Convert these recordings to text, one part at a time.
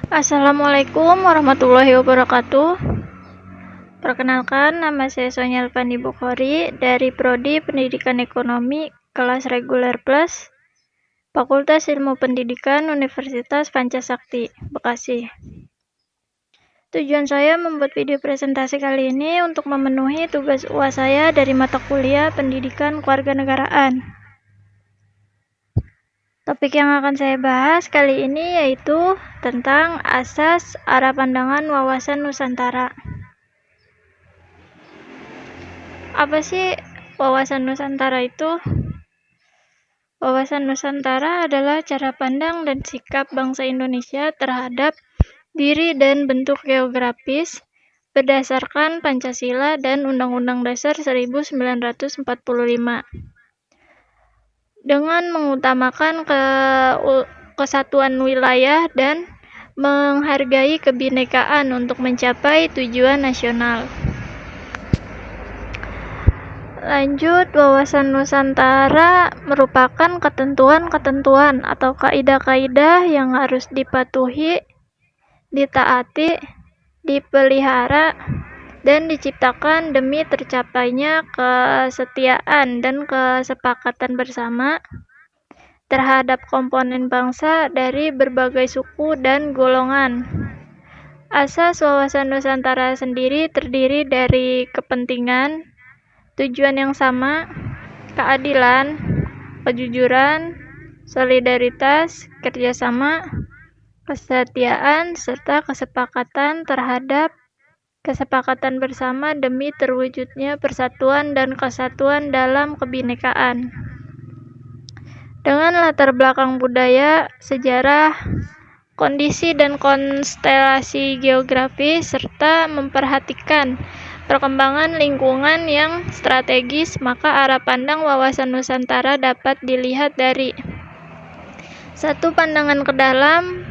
Assalamualaikum warahmatullahi wabarakatuh. Perkenalkan, nama saya Sonya Elvani Bukhari dari Prodi Pendidikan Ekonomi kelas reguler plus, Fakultas Ilmu Pendidikan Universitas Pancasakti, Bekasi. Tujuan saya membuat video presentasi kali ini untuk memenuhi tugas UAS saya dari mata kuliah Pendidikan Kewarganegaraan. Topik yang akan saya bahas kali ini yaitu tentang asas arah pandangan wawasan Nusantara. Apa sih wawasan Nusantara itu? Wawasan Nusantara adalah cara pandang dan sikap bangsa Indonesia terhadap diri dan bentuk geografis berdasarkan Pancasila dan Undang-Undang Dasar 1945. Dengan mengutamakan kesatuan wilayah dan menghargai kebinekaan untuk mencapai tujuan nasional. Lanjut, wawasan Nusantara merupakan ketentuan-ketentuan atau kaidah-kaidah yang harus dipatuhi, ditaati, dipelihara, dan diciptakan demi tercapainya kesetiaan dan kesepakatan bersama terhadap komponen bangsa dari berbagai suku dan golongan. Asas wawasan Nusantara sendiri terdiri dari kepentingan, tujuan yang sama, keadilan, kejujuran, solidaritas, kerjasama, kesetiaan, serta kesepakatan terhadap kesepakatan bersama demi terwujudnya persatuan dan kesatuan dalam kebinekaan. Dengan latar belakang budaya, sejarah, kondisi dan konstelasi geografis, serta memperhatikan perkembangan lingkungan yang strategis, maka arah pandang wawasan Nusantara dapat dilihat dari 1. Pandangan ke dalam.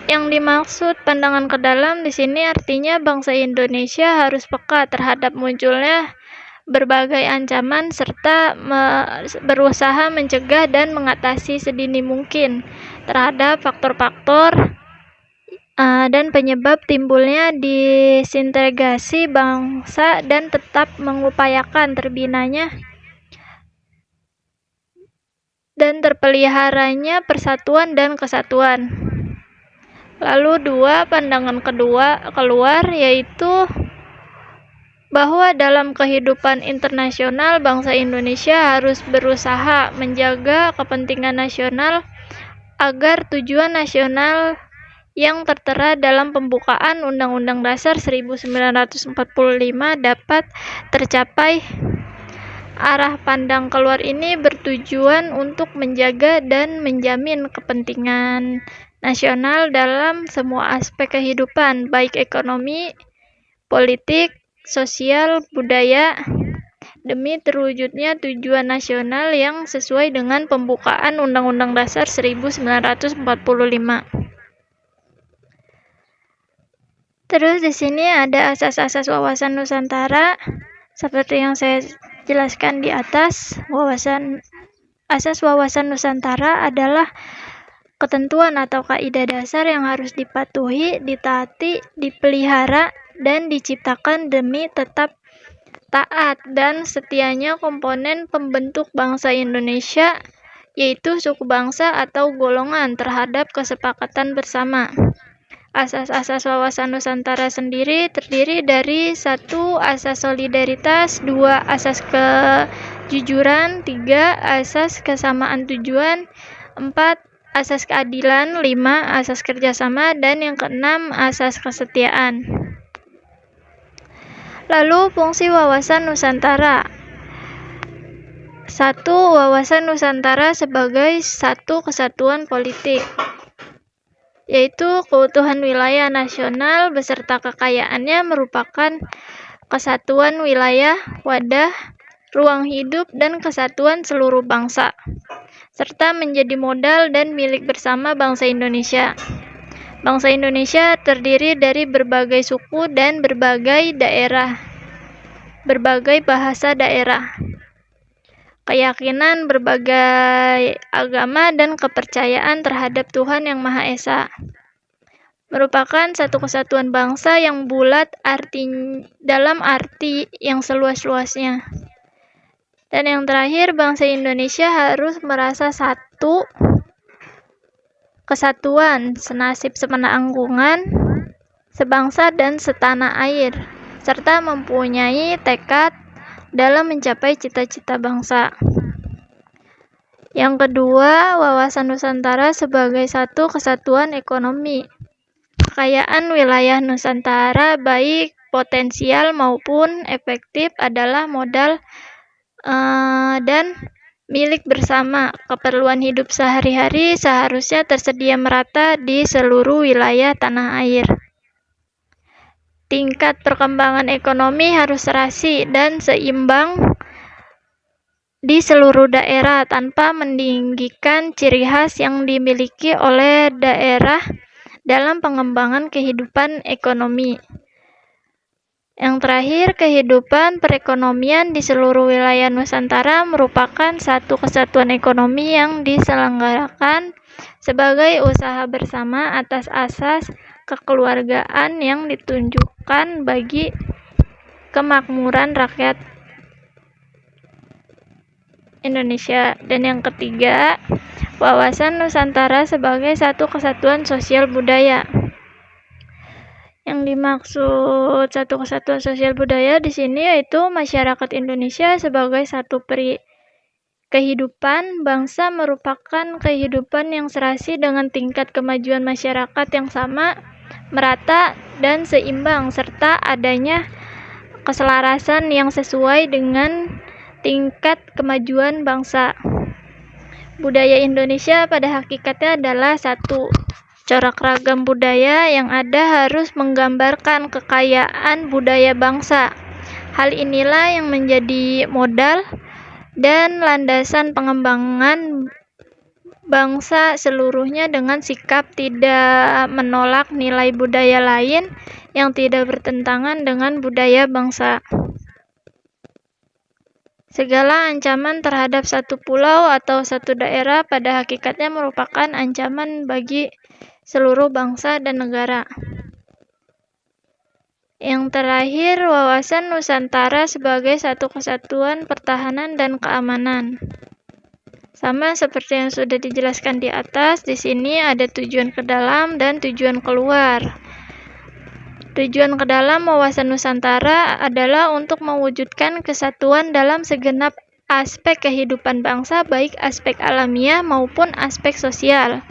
Yang dimaksud pandangan ke dalam di sini artinya bangsa Indonesia harus peka terhadap munculnya berbagai ancaman serta berusaha mencegah dan mengatasi sedini mungkin terhadap faktor-faktor dan penyebab timbulnya disintegrasi bangsa dan tetap mengupayakan terbinanya dan terpeliharanya persatuan dan kesatuan. Lalu 2, pandangan keluar yaitu bahwa dalam kehidupan internasional bangsa Indonesia harus berusaha menjaga kepentingan nasional agar tujuan nasional yang tertera dalam pembukaan Undang-Undang Dasar 1945 dapat tercapai. Arah pandang keluar ini bertujuan untuk menjaga dan menjamin kepentingan nasional dalam semua aspek kehidupan, baik ekonomi, politik, sosial, budaya, demi terwujudnya tujuan nasional yang sesuai dengan pembukaan Undang-Undang Dasar 1945. Terus di sini ada asas-asas wawasan Nusantara seperti yang saya jelaskan di atas. Asas wawasan Nusantara adalah ketentuan atau kaidah dasar yang harus dipatuhi, ditaati, dipelihara, dan diciptakan demi tetap taat dan setianya komponen pembentuk bangsa Indonesia, yaitu suku bangsa atau golongan terhadap kesepakatan bersama. Asas-asas wawasan Nusantara sendiri terdiri dari 1. Asas solidaritas, 2. Asas kejujuran, 3. Asas kesamaan tujuan, 4. Asas keadilan, 5. Asas kerjasama, dan yang ke-6 asas kesetiaan. Lalu fungsi wawasan Nusantara. 1. Wawasan Nusantara sebagai satu kesatuan politik, yaitu keutuhan wilayah nasional beserta kekayaannya merupakan kesatuan wilayah, wadah, ruang hidup, dan kesatuan seluruh bangsa, serta menjadi modal dan milik bersama bangsa Indonesia. Bangsa Indonesia terdiri dari berbagai suku dan berbagai bahasa daerah, keyakinan berbagai agama dan kepercayaan terhadap Tuhan Yang Maha Esa. merupakan satu kesatuan bangsa yang bulat dalam arti yang seluas-luasnya. Dan yang terakhir, bangsa Indonesia harus merasa satu kesatuan, senasib sepenanggungan, sebangsa dan setanah air, serta mempunyai tekad dalam mencapai cita-cita bangsa. Yang kedua, wawasan Nusantara sebagai satu kesatuan ekonomi. Kekayaan wilayah Nusantara baik potensial maupun efektif adalah modal dan milik bersama. Keperluan hidup sehari-hari seharusnya tersedia merata di seluruh wilayah tanah air. Tingkat perkembangan ekonomi harus serasi dan seimbang di seluruh daerah tanpa meninggikan ciri khas yang dimiliki oleh daerah dalam pengembangan kehidupan ekonomi. Yang terakhir, kehidupan perekonomian di seluruh wilayah Nusantara merupakan satu kesatuan ekonomi yang diselenggarakan sebagai usaha bersama atas asas kekeluargaan yang ditunjukkan bagi kemakmuran rakyat Indonesia. Dan yang ketiga, wawasan Nusantara sebagai satu kesatuan sosial budaya. Yang dimaksud satu kesatuan sosial budaya di sini yaitu masyarakat Indonesia sebagai satu kehidupan bangsa merupakan kehidupan yang serasi dengan tingkat kemajuan masyarakat yang sama, merata, dan seimbang, serta adanya keselarasan yang sesuai dengan tingkat kemajuan bangsa. Budaya Indonesia pada hakikatnya adalah satu corak ragam budaya yang ada harus menggambarkan kekayaan budaya bangsa. Hal inilah yang menjadi modal dan landasan pengembangan bangsa seluruhnya dengan sikap tidak menolak nilai budaya lain yang tidak bertentangan dengan budaya bangsa. Segala ancaman terhadap satu pulau atau satu daerah pada hakikatnya merupakan ancaman bagi seluruh bangsa dan negara. Yang terakhir, wawasan Nusantara sebagai satu kesatuan pertahanan dan keamanan. Sama seperti yang sudah dijelaskan di atas, di sini ada tujuan ke dalam dan tujuan keluar. Tujuan ke dalam wawasan Nusantara adalah untuk mewujudkan kesatuan dalam segenap aspek kehidupan bangsa, baik aspek alamiah maupun aspek sosial.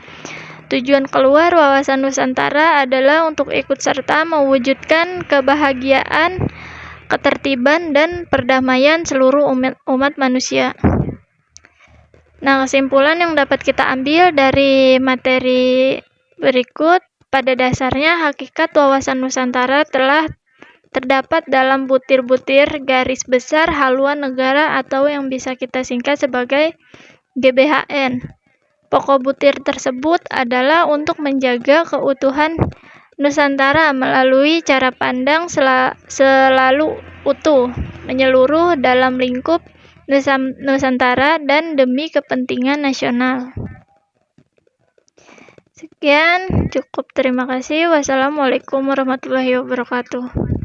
Tujuan keluar wawasan Nusantara adalah untuk ikut serta mewujudkan kebahagiaan, ketertiban, dan perdamaian seluruh umat manusia. Nah, kesimpulan yang dapat kita ambil dari materi berikut, pada dasarnya hakikat wawasan Nusantara telah terdapat dalam butir-butir garis besar haluan negara atau yang bisa kita singkat sebagai GBHN. Pokok butir tersebut adalah untuk menjaga keutuhan Nusantara melalui cara pandang selalu utuh, menyeluruh dalam lingkup Nusantara dan demi kepentingan nasional. Sekian, cukup. Terima kasih. Wassalamualaikum warahmatullahi wabarakatuh.